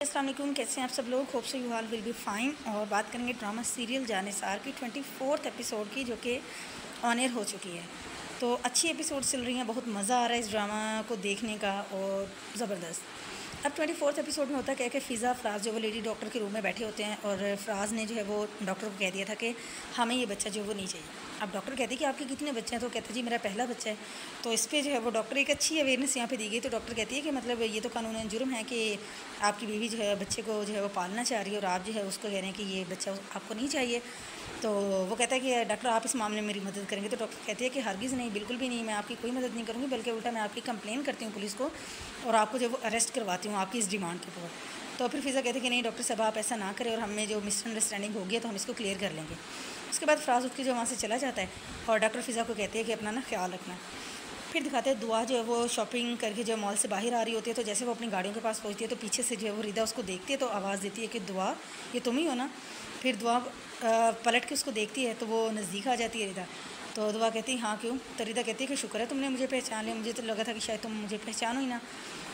अस्सलाम वालेकुम, कैसे हैं आप सब लोग। Hope so you all will be fine. और बात करेंगे ड्रामा सीरियल जानिसार की 24th एपिसोड की, जो कि ऑन एयर हो चुकी है। तो अच्छी एपिसोड चल रही हैं, बहुत मज़ा आ रहा है इस ड्रामा को देखने का और ज़बरदस्त। अब 24th एपिसोड में होता क्या है कि फ़िज़ा फ़राज़ जो वो लेडी डॉक्टर के रूम में बैठे होते हैं और फ़राज़ ने जो है वो डॉक्टर को कह दिया था कि हमें ये बच्चा जो वो नहीं चाहिए। अब डॉक्टर कहती है कि आपके कितने बच्चे हैं, तो कहते जी मेरा पहला बच्चा है। तो इस पर जो है वो डॉक्टर एक अच्छी अवेयरनेस यहाँ पे दी गई। तो डॉक्टर कहती है कि मतलब ये तो कानूनन जुर्म है कि आपकी बीवी जो है बच्चे को जो है वो पालना चाह रही है और आप जो है उसको कह रहे हैं कि ये बच्चा आपको नहीं चाहिए। तो वो कहता है कि डॉक्टर आप इस मामले में मेरी मदद करेंगे। तो डॉक्टर कहती है कि हरगिज़ नहीं, बिल्कुल भी नहीं, मैं आपकी कोई मदद नहीं करूँगी, बल्कि उल्टा मैं आपकी कंप्लेन करती हूँ पुलिस को और आपको जो वो अरेस्ट करवाती हूँ आपकी इस डिमांड के ऊपर। तो फिर फ़िज़ा कहते हैं कि नहीं डॉक्टर साहब आप ऐसा ना करें और हमें जो मिसअंडरस्टैंडिंग हो गई है तो हम इसको क्लियर कर लेंगे। उसके बाद फ़राज़ उठ के जो वहाँ से चला जाता है और डॉक्टर फ़िज़ा को कहती है कि अपना ना ख्याल रखना। फिर दिखाते हैं दुआ जो है वो शॉपिंग करके जो मॉल से बाहर आ रही होती है। तो जैसे वो अपनी गाड़ियों के पास पहुँचती है तो पीछे से जो है वो रिदा उसको देखती है तो आवाज़ देती है कि दुआ ये तुम ही हो ना। फिर दुआ पलट के उसको देखती है तो वो नज़दीक आ जाती है रिदा। तो दुआ कहती है हाँ क्यों। तो रिदा कहती है कि शुक्र है तुमने मुझे पहचान लिया, मुझे तो लगा था कि शायद तुम मुझे पहचानो ही ना।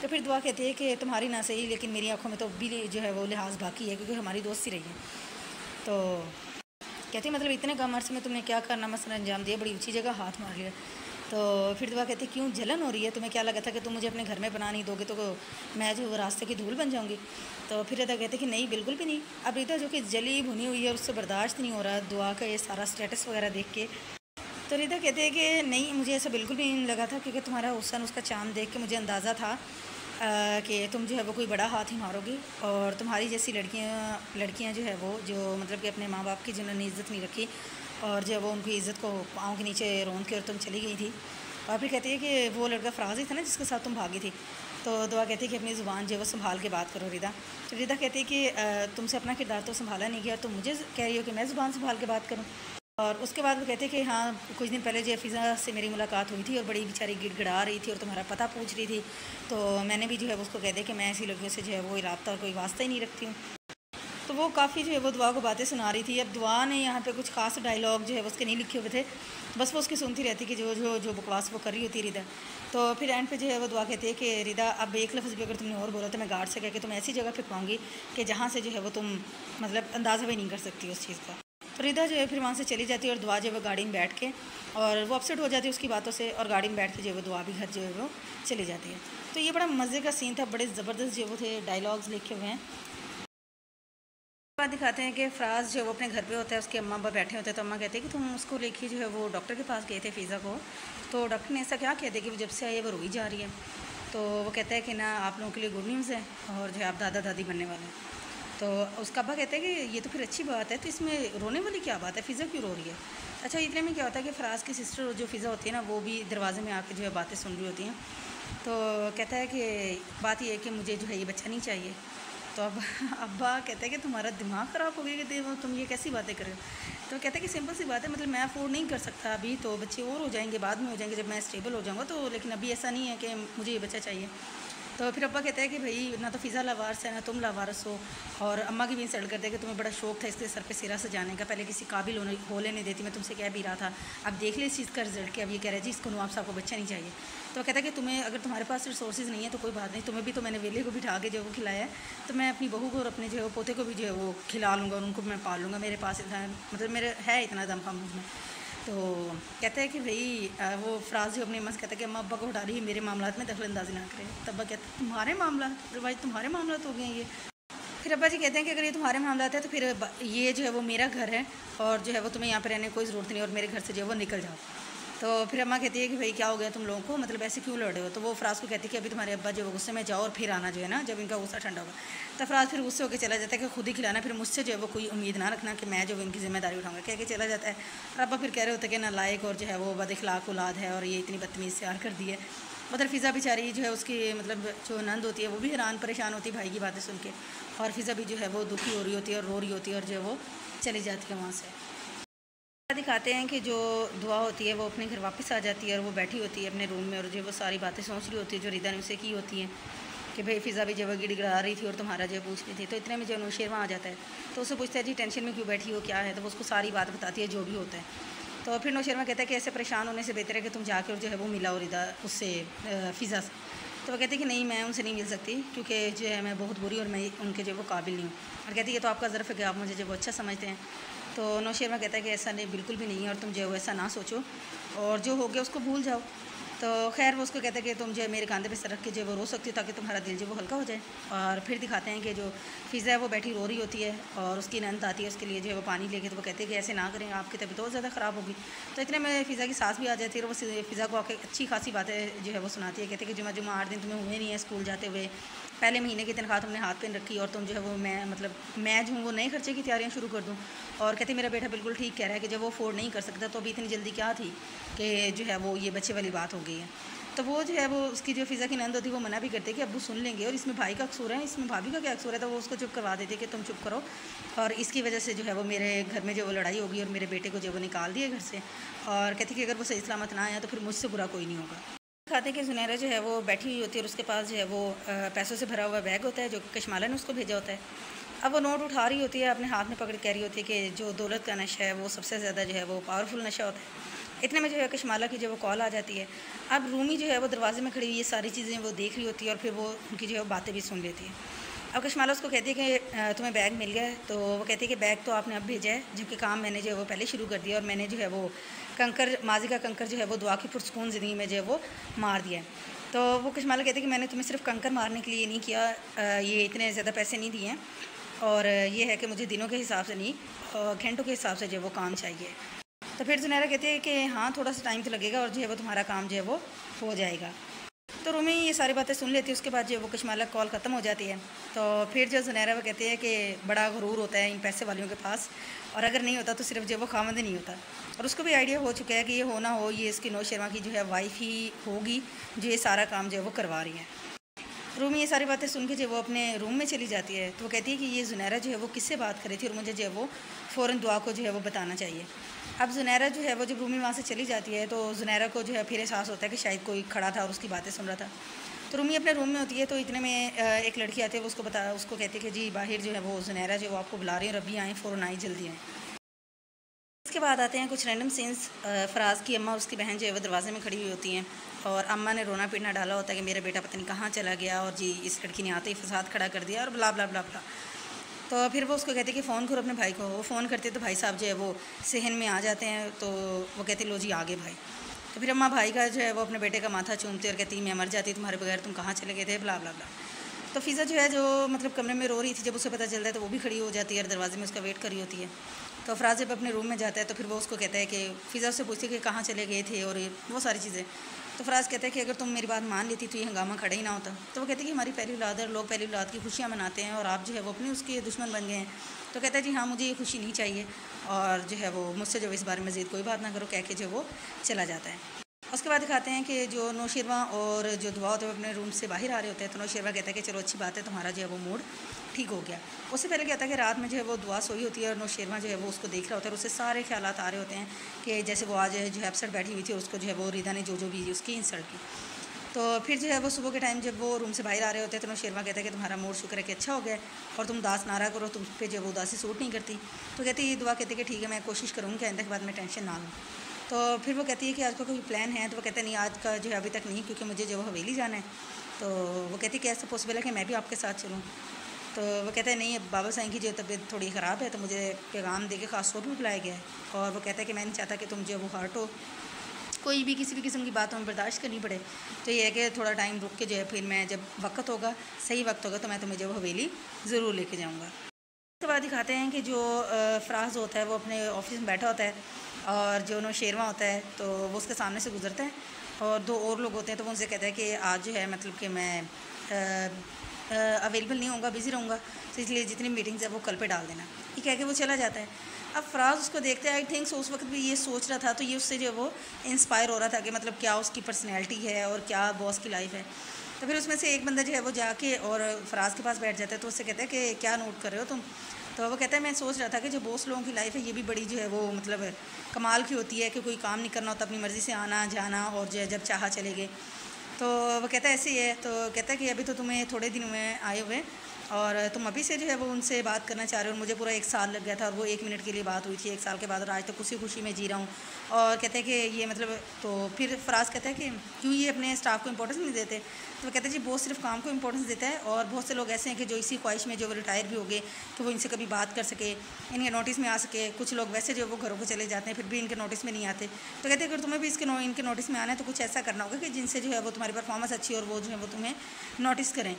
तो फिर दुआ कहती है कि तुम्हारी ना सही लेकिन मेरी आंखों में तो अभी जो है वो लिहाज बाकी है क्योंकि हमारी दोस्ती रही है। तो कहती है मतलब इतने कम अर्से में तुमने क्या करना मसला अंजाम दिया, बड़ी ऊंची जगह हाथ मार लिया। तो फिर दुआ कहती है क्यों जलन हो रही है, तुम्हें क्या लगा था कि तुम मुझे अपने घर में बना नहीं दोगे तो मैं जो रास्ते की धूल बन जाऊंगी। तो फिर रिदा कहते कि नहीं बिल्कुल भी नहीं। अब रिदा जो कि जली भुनी हुई है और उससे बर्दाश्त नहीं हो रहा दुआ का ये सारा स्टेटस वगैरह देख के। तो रिदा कहते हैं कि नहीं मुझे ऐसा बिल्कुल भी नहीं लगा था क्योंकि तुम्हारा हुस्न उसका चाँद देख के मुझे अंदाज़ा था कि तुम जो है वो कोई बड़ा हाथ ही मारोगी और तुम्हारी जैसी लड़कियां जो है वो जो मतलब कि अपने माँ बाप की जिन्होंने इज़्ज़त नहीं रखी और जो है वो उनकी इज़्ज़त को पाँव के नीचे रोंद के और तुम चली गई थी। और फिर कहती है कि वो लड़का फ़राज़ ही था ना जिसके साथ तुम भागी थी। तो दुआ कहती है कि अपनी ज़ुबान जो है वो संभाल के बात करो रिदा। तो रिदा कहती है कि तुमसे अपना किरदार तो संभाला नहीं गया, तो मुझे कह रही हो कि मैं ज़ुबान संभाल के बात करूँ। और उसके बाद वो कहते हैं कि हाँ कुछ दिन पहले जो फ़िज़ा से मेरी मुलाकात हुई थी और बड़ी बेचारी गिड़गिड़ा रही थी और तुम्हारा पता पूछ रही थी। तो मैंने भी जो है उसको कह दिया कि मैं ऐसी लड़कियों से जो है वो रब्ता और कोई वास्ता ही नहीं रखती हूँ। तो वो काफ़ी जो है वो दुआ को बातें सुना रही थी। अब दुआ ने यहाँ पे कुछ खास डायलॉग जो है उसके नहीं लिखे हुए थे, बस वो उसकी सुनती रहती कि जो जो जो बकवास वो कर रही होती रिदा। तो फिर एंड पे जो है वो दुआ कहती है कि रिदा अब एक लफ्ज़ भी अगर तुमने और बोला तो मैं गार्ड से कह के तुम ऐसी जगह फिकवाऊँगी कि जहाँ से जो है वो तुम मतलब अंदाज़ा भी नहीं कर सकती उस चीज़ का। तो रिदा जो है फिर वहाँ से चली जाती है और दुआ जो है वो गाड़ी में बैठ के और वो अपसेट हो जाती है उसकी बातों से और गाड़ी में बैठ के जो है वो दुआ भी घर जो है वो चली जाती है। तो ये बड़ा मज़े का सीन था, बड़े ज़बरदस्त जो वो थे डायलॉग्स लिखे हुए हैं। बाद दिखाते हैं कि फ़राज़ जो वो अपने घर पे होता है, उसके अम्मा अब्बा बैठे होते हैं। तो अम्मा कहते हैं कि तुम उसको लेके जो है वो डॉक्टर के पास गए थे फ़िज़ा को। तो डॉक्टर ने ऐसा क्या कह दिया कि वो जब से आई है वो रोई जा रही है। तो वो कहता है कि ना आप लोगों के लिए गुड न्यूज़ है और जो है आप दादा दादी बनने वाले हैं। तो उसका अब्बा कहता है कि ये तो फिर अच्छी बात है, तो इसमें रोने वाली क्या बात है, फ़िज़ा क्यों रो रही है। अच्छा इतने में क्या होता है कि फ़राज़ की सिस्टर जो फ़िज़ा होती है ना वो भी दरवाज़े में आके जो है बातें सुन रही होती हैं। तो कहता है कि बात ये है कि मुझे जो है ये बच्चा नहीं चाहिए। तो अब अब्बा कहता है कि तुम्हारा दिमाग ख़राब हो गया कि तुम ये कैसी बातें कर रहे हो। तो कहता है कि सिंपल सी बात है, मतलब मैं अफोर्ड नहीं कर सकता अभी, तो बच्चे और हो जाएंगे बाद में हो जाएंगे जब मैं स्टेबल हो जाऊँगा, तो लेकिन अभी ऐसा नहीं है कि मुझे ये बच्चा चाहिए। तो फिर अब्बा कहता है कि भाई ना तो फ़िज़ा लावारिस है ना तुम लावारिस हो। और अम्मा की भी इंसल्ट करते हैं कि तुम्हें बड़ा शौक था इसके सर पे सिरा सजाने का, पहले किसी काबिल हो लेने देती, मैं तुमसे कह भी रहा था, अब देख ले इस चीज़ का रिजल्ट कि अब ये कह रहा है जी इसको नवाब साहब को बच्चा नहीं चाहिए। तो कहता है कि तुम्हें अगर तुम्हारे पास रिसोर्सेज नहीं है तो कोई बात नहीं, तुम्हें भी तो मैंने वेले को बिठा के जो वो खिलाया है, तो मैं अपनी बहू को और अपने जो है पोते को भी जो है वो खिला लूँगा और उनको मैं पाल लूँगा, मेरे पास इतना मतलब मेरे है इतना दम कम में। तो कहता है कि भाई वो फ़राज़ जो अपनी अम्मा से कहता है कि अम्मा अब्बा को हटा रही है, मेरे मामलात में दखल अंदाजी ना करें। तब अब्बा कहता है तुम्हारे मामला, तो भाई तुम्हारे मामला हो गए हैं ये। फिर अब्बा जी कहते हैं कि अगर ये तुम्हारे मामलात है तो फिर ये जो है वो मेरा घर है और जो है वो तुम्हें यहाँ पर रहने की कोई ज़रूरत नहीं और मेरे घर से जो है वो निकल जाओ। तो फिर अम्मा कहती है कि भाई क्या हो गया तुम लोगों को, मतलब ऐसे क्यों लड़ रहे हो। तो वो फ़राज़ को कहती है कि अभी तुम्हारे अब्बा जो है गुस्से में जाओ और फिर आना जो है ना जब इनका गुस्सा ठंडा होगा। तो फ़राज़ फिर गुस्से होकर चला जाता है कि खुद ही खिलाना, फिर मुझसे जो है वो कोई उम्मीद ना रखना कि मैं जो है इनकी ज़िम्मेदारी उठाऊँगा, कह के चला जाता है। और अब्बा फिर कह रहे होते हैं कि नालायक और जो है वो बदअखलाक औलाद है और ये इतनी बदतमीज़ तैयार कर दी है। मतलब फ़िज़ा बेचारी जो है उसकी मतलब जो नंद होती है वो भी हैरान परेशान होती है भाई की बातें सुन के, और फ़िज़ा भी जो है वो दुखी हो रही होती है और रो रही होती है और जो है वो चली जाती है वहाँ से। दिखाते हैं कि जो दुआ होती है वो अपने घर वापस आ जाती है और वो बैठी होती है अपने रूम में और जो वो सारी बातें सोच रही होती है जो रिदा ने उसे की होती हैं कि भाई फ़िज़ा भी जो गिड़गिड़ा रही थी और तुम्हारा जो पूछ रही थी। तो इतने में जो नौशेर वहाँ आ जाता है तो उससे पूछता है जी टेंशन में क्यों बैठी हो, क्या है। तो वो उसको सारी बात बताती है जो भी होता है। तो फिर नौशेर कहता है कि ऐसे परेशान होने से बेहतर है कि तुम जाकर और जो है वो मिलाओ रिदा उससे फ़िज़ा से। तो वो कहती है कि नहीं, मैं उनसे नहीं मिल सकती क्योंकि जो है मैं बहुत बुरी और मैं उनके जो वो काबिल नहीं हूँ। और कहती है कि तो आपका ज़र्फ़ है कि आप मुझे जो वो अच्छा समझते हैं। तो नौशेरमा कहता है कि ऐसा नहीं, बिल्कुल भी नहीं है, और तुम जो है ऐसा ना सोचो और जो हो गया उसको भूल जाओ। तो खैर वो उसको कहता है कि तुम जो है मेरे कंधे पे सर रख के जो वो रो सकती हो ताकि तुम्हारा दिल जो वो हल्का हो जाए। और फिर दिखाते हैं कि जो फ़िज़ा है वो बैठी रो रही होती है और उसकी नंद आती है उसके लिए जो है वो पानी लेके। तो वो कहते हैं कि ऐसे ना करें, आपकी तबीयत और ज़्यादा ख़राब होगी। तो इतने में फ़िज़ा की सास भी आ जाती है और वो फ़िज़ा को आके अच्छी खासी बातें जो है वो सुनाती है। कहते हैं कि जुमा जुमा 8 दिन तुम्हें हुए नहीं है स्कूल जाते हुए, पहले महीने की तनख्वाह तुमने हाथ पे रखी और तुम जो है वो मैं जो हूँ वो नए खर्चे की तैयारियाँ शुरू कर दूँ। और कहती मेरा बेटा बिल्कुल ठीक कह रहा है कि जब वो अफोर्ड नहीं कर सकता तो अभी इतनी जल्दी क्या थी कि जो है वो ये बच्चे वाली बात हो गई है। तो वो जो है वो उसकी जो फ़िज़ा की नंद होती है वो मना भी करती है कि अब्बू सुन लेंगे और इसमें भाई का कसूर है, इसमें भाभी का क्या कसूर है। तो वो उसको चुप करवा देती है कि तुम चुप करो और इसकी वजह से जो है वो मेरे घर में जो वो लड़ाई होगी और मेरे बेटे को जो वो निकाल दिए घर से। और कहती है कि अगर वो सही सलामत ना आया तो फिर मुझसे बुरा कोई नहीं होगा। दिखाते हैं कि ज़ुनैरा जो है वो बैठी हुई होती है और उसके पास जो है वो पैसों से भरा हुआ बैग होता है जो कशमाला ने उसको भेजा होता है। अब वो नोट उठा रही होती है, अपने हाथ में पकड़ कह रही होती है कि जो दौलत का नशा है वो सबसे ज़्यादा जो है वो पावरफुल नशा होता है। इतने में जो है कशमाला की जो वो कॉल आ जाती है। अब रूमी जो है वो दरवाजे में खड़ी हुई ये सारी चीज़ें वो देख रही होती है और फिर वो उनकी जो है बातें भी सुन लेती है। अब कशमाला उसको कहती है कि तुम्हें बैग मिल गया है। तो वो कहती है कि बैग तो आपने अब भेजा है जबकि काम मैंने जो है वो पहले शुरू कर दिया और मैंने जो है वो कंकर, माजी का कंकर जो है वो दुआ की पुरस्कून ज़िंदगी में जो है वो मार दिया है। तो वो कशमाला कहती है कि मैंने तुम्हें सिर्फ कंकर मारने के लिए नहीं किया, ये इतने ज़्यादा पैसे नहीं दिए हैं और ये है कि मुझे दिनों के हिसाब से नहीं घंटों के हिसाब से जो है वो काम चाहिए। तो फिर ज़ुनैरा कहती है कि हाँ, थोड़ा सा टाइम तो लगेगा और जो है वो तुम्हारा काम जो है वो हो जाएगा। तो रूमी ये सारी बातें सुन लेती है। उसके बाद जो है वो कशमाला कॉल ख़त्म हो जाती है। तो फिर जो ज़ुनैरा वो कहती है कि बड़ा गुरूर होता है इन पैसे वालियों के पास और अगर नहीं होता तो सिर्फ जो वो खामद नहीं होता। और उसको भी आइडिया हो चुका है कि ये हो ना हो ये इसकी नौशेरमा की जो है वाइफ ही होगी जो ये सारा काम जो है वो करवा रही है। रूमी ये सारी बातें सुन के जो वो अपने रूम में चली जाती है। तो वो कहती है कि ये ज़ुनैरा जो है वो किससे बात कर रही थी और मुझे जो है वो फ़ौरन दुआ को जो है वो बताना चाहिए। अब ज़ुनैरा जो है वो जब रूमी वहाँ से चली जाती है तो ज़ुनैरा को जो है फिर एहसास होता है कि शायद कोई खड़ा था और उसकी बातें सुन रहा था। तो रूमी अपने रूम में होती है तो इतने में एक लड़की आती है, वो उसको कहती है कि जी बाहर जो है वो ज़ुनैरा जो है वो आपको बुला रही है और अभी आएँ, फ़ौरन आएँ, जल्दी आएँ। इसके बाद आते हैं कुछ रैंडम सीन्स। फ़राज़ की अम्मा और उसकी बहन जो है वो दरवाजे में खड़ी हुई होती हैं और अम्मा ने रोना पीटना डाला होता है कि मेरा बेटा पता नहीं कहाँ चला गया और जी इस लड़की ने आते ही फसाद खड़ा कर दिया और ब्ला ब्ला ब्ला ब्ला। तो फिर वो उसको कहती है कि फ़ोन करो अपने भाई को। वो फ़ोन करते तो भाई साहब जो है वो सहन में आ जाते हैं। तो वो कहते लो जी आगे भाई। तो फिर अम्मा भाई का जो है वो अपने बेटे का माथा चूमती और कहती मैं मर जाती तुम्हारे बगैर, तुम कहाँ चले गए थे, ब्ला ब्ला ब्ला। तो फ़िज़ा जो है जो मतलब कमरे में रो रही थी, जब उसे पता चलता है तो वो भी खड़ी हो जाती है और दरवाजे में उसका वेट करी होती है। तो फ़राज़ जब अपने रूम में जाता है तो फिर वो उसको कहता है कि फ़िज़ा उससे पूछती है कि कहाँ चले गए थे और वो सारी चीज़ें। तो फ़राज़ कहता है कि अगर तुम मेरी बात मान लेती तो ये हंगामा खड़ा ही ना होता। तो वो कहती है कि हमारी पहली औलाद है, लोग पहली औलाद की खुशियाँ मनाते हैं और आप जो है वो अपने उसके दुश्मन बन गए हैं। तो कहता है जी हाँ, मुझे ये खुशी नहीं चाहिए और जो है वो मुझसे जो इस बारे में मज़ीद कोई बात ना करो कह के जो वो चला जाता है। उसके बाद दिखाते हैं कि जो नौशेरमा और जो दुआ होते हैं अपने रूम से बाहर आ रहे होते हैं। तो नौशेरमा कहता है कि चलो अच्छी बात है, तुम्हारा जो है वो मूड ठीक हो गया। उससे पहले क्या होता है कि रात में जो है वो दुआ सोई होती है और नौशेरमा जो है वो उसको देख रहा होता है और उससे सारे ख्यालात आ रहे होते हैं कि जैसे वो आज जो है अपसेट बैठी हुई थी और उसको जो है वो रीदा ने जो भी उसकी इंसल्ट की। तो फिर जो है वो सुबह के टाइम जब वो रूम से बाहर आ रहे होते हैं तो नौशेरमा कहता है कि तुम्हारा मूड शुक्र है कि अच्छा हो गया और तुम उदास ना रहा करो, तुम पे जो वो उदासी सूट नहीं करती। तो कहती ये दुआ कहती है कि ठीक है मैं कोशिश करूँगी कि आइंदा के बाद मैं टेंशन ना लूँ। तो फिर वो कहती है कि आज का कोई प्लान है। तो वो कहते हैं नहीं आज का जो है अभी तक नहीं, क्योंकि मुझे जो हवेली जाना है। तो वो कहती है कि ऐसा पॉसिबल है कि मैं भी आपके साथ चलूँ। तो वो कहता है नहीं, अब बाबा साईं की जो तबीयत थोड़ी ख़राब है तो मुझे पैगाम दे के ख़ास तौर पर बुलाया गया है और वो कहता है कि मैं नहीं चाहता कि तुम जो वो हर्ट हो, कोई भी किसी भी किस्म की बात हमें बर्दाश्त करनी पड़े। तो ये है कि थोड़ा टाइम रुक के जो है फिर मैं जब वक्त होगा, सही वक्त होगा तो मैं तुम्हें जो हवेली ज़रूर लेके जाऊँगा। उसके बाद दिखाते हैं कि जो फ़राज़ होता है वो अपने ऑफिस में बैठा होता है और जो नौशेरमा होता है तो वो उसके सामने से गुजरता है और दो और लोग होते हैं। तो वो उनसे कहता है कि आज जो है मतलब कि मैं अवेलेबल नहीं होऊंगा, बिज़ी रहूँगा, तो इसलिए जितनी मीटिंग्स है वो कल पे डाल देना। ये कह के वो चला जाता है। अब फ़राज़ उसको देखते हैं, आई थिंक उस वक्त भी ये सोच रहा था, तो ये उससे जो वो इंस्पायर हो रहा था कि मतलब क्या उसकी पर्सनैलिटी है और क्या बॉस की लाइफ है। तो फिर उसमें से एक बंदा जो है वो जाके और फ़राज़ के पास बैठ जाता है। तो उससे कहता है कि क्या नोट कर रहे हो तुम। तो वो कहता है मैं सोच रहा था कि जो बॉस लोगों की लाइफ है ये भी बड़ी जो है वो मतलब कमाल की होती है कि कोई काम नहीं करना होता, अपनी मर्ज़ी से आना जाना और जो है जब चाहा चले गए। तो वो कहता है ऐसे ही है। तो कहता है कि अभी तो तुम्हें थोड़े दिन हुए आए हुए और तुम अभी से जो है वो उनसे बात करना चाह रहे हो, और मुझे पूरा 1 साल लग गया था और वो 1 मिनट के लिए बात हुई थी 1 साल के बाद, और आज तो खुशी खुशी में जी रहा हूँ। और कहते हैं कि ये मतलब, तो फिर फराज कहता है कि क्यों ये अपने स्टाफ को इंपॉर्टेंस नहीं देते। तो वो कहते हैं जी बॉस सिर्फ काम को इंपॉर्टेंस देता है, और बहुत से लोग ऐसे हैं कि जो इसी ख्वाहिश में जो वो रिटायर भी हो गए कि वो इनसे कभी बात कर सके, इनके नोटिस में आ सके। कुछ लोग वैसे जो वो घरों को चले जाते हैं फिर भी इनके नोटिस में नहीं आते। तो कहते हैं अगर तुम्हें भी इनके नोटिस में आना है तो कुछ ऐसा करना होगा कि जिनसे जो है वो तुम्हारी परफॉर्मेंस अच्छी और वो जो है वो तुम्हें नोटिस करें।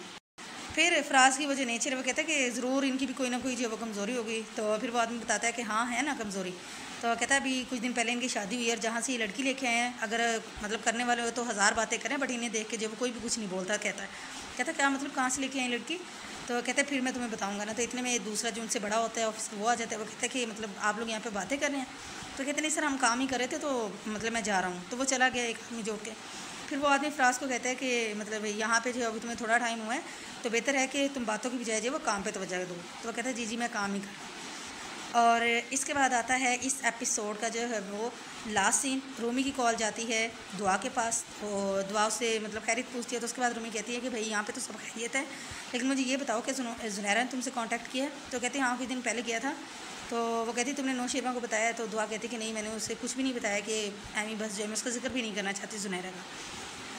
फिर फराज की वो जो नेचर है वो कहता है कि ज़रूर इनकी भी कोई ना कोई जो वो कमज़ोरी होगी। तो फिर वो आदमी बताता है कि हाँ है ना कमज़ोरी। तो कहता है अभी कुछ दिन पहले इनकी शादी हुई है और जहाँ से ये लड़की लेके आए हैं, अगर मतलब करने वाले हो तो 1000 बातें करें, बट इन्हें देख के जो कोई भी कुछ नहीं बोलता। कहता क्या मतलब, कहाँ से लेके आई लड़की। तो कहते हैं फिर मैं तुम्हें बताऊँगा ना। तो इतने में दूसरा जो उनसे बड़ा होता है ऑफिस, वो आ जाता है। वो कहता है कि मतलब आप लोग यहाँ पर बातें कर रहे हैं। तो कहते नहीं सर हम काम ही कर रहे थे, तो मतलब मैं जा रहा हूँ। तो वो चला गया एक आदमी जोड़ के। फिर वो आदमी फराज को कहता है कि मतलब यहाँ पे जो अभी तुम्हें थोड़ा टाइम हुआ है तो बेहतर है कि तुम बातों की बजाय जो वो काम पे तवज्जो दो। तो वो कहता है जी मैं काम ही कर रहा हूँ। और इसके बाद आता है इस एपिसोड का जो है वो लास्ट सीन। रूमी की कॉल जाती है दुआ के पास, तो दुआ उससे मतलब खैरियत पूछती है। तो उसके बाद रूमी कहती है कि भाई यहाँ पे तो सब खैरियत है, लेकिन मुझे ये बताओ कि जुनैरा ने तुमसे कांटेक्ट किया है। तो कहती है हाँ कुछ दिन पहले किया था। तो वो कहती तुमने नौशेबा को बताया। तो दुआ कहती कि नहीं मैंने उसे कुछ भी नहीं बताया, कि एमी बस जो है मैं उसका जिक्र भी नहीं करना चाहती जुनैरा का।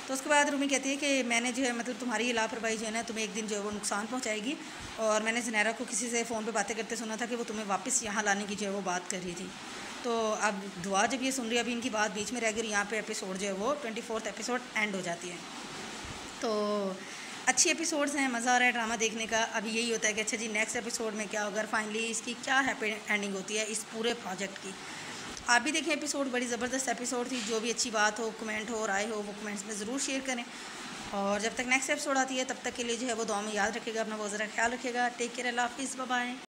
तो उसके बाद रूमी कहती है कि मैंने जो है मतलब तुम्हारी ये लापरवाही जो है ना तुम्हें एक दिन जो है वो नुकसान पहुंचाएगी, और मैंने जुनैरा को किसी से फ़ोन पे बातें करते सुना था कि वो तुम्हें वापस यहाँ लाने की जो है वो बात कर रही थी। तो अब दुआ जब ये सुन रही है, अभी इनकी बात बीच में रह गई, यहाँ पे एपिसोड जो है वो 24th एपिसोड एंड हो जाती है। तो अच्छी एपिसोड्स हैं, मज़ा आ रहा है ड्रामा देखने का। अभी यही होता है कि अच्छा जी नेक्स्ट एपिसोड में क्या होगा, फाइनली इसकी क्या हैप्पी एंडिंग होती है इस पूरे प्रोजेक्ट की। आप भी देखें एपिसोड, बड़ी ज़बरदस्त एपिसोड थी। जो भी अच्छी बात हो, कमेंट हो, राय हो, वो कमेंट्स में ज़रूर शेयर करें। और जब तक नेक्स्ट एपिसोड आती है तब तक के लिए जो है वो दुआ में याद रखिएगा, अपना बहुत ज़रा ख्याल रखिएगा। टेक केयर, अल्लाह हाफिज़, बाय बाय।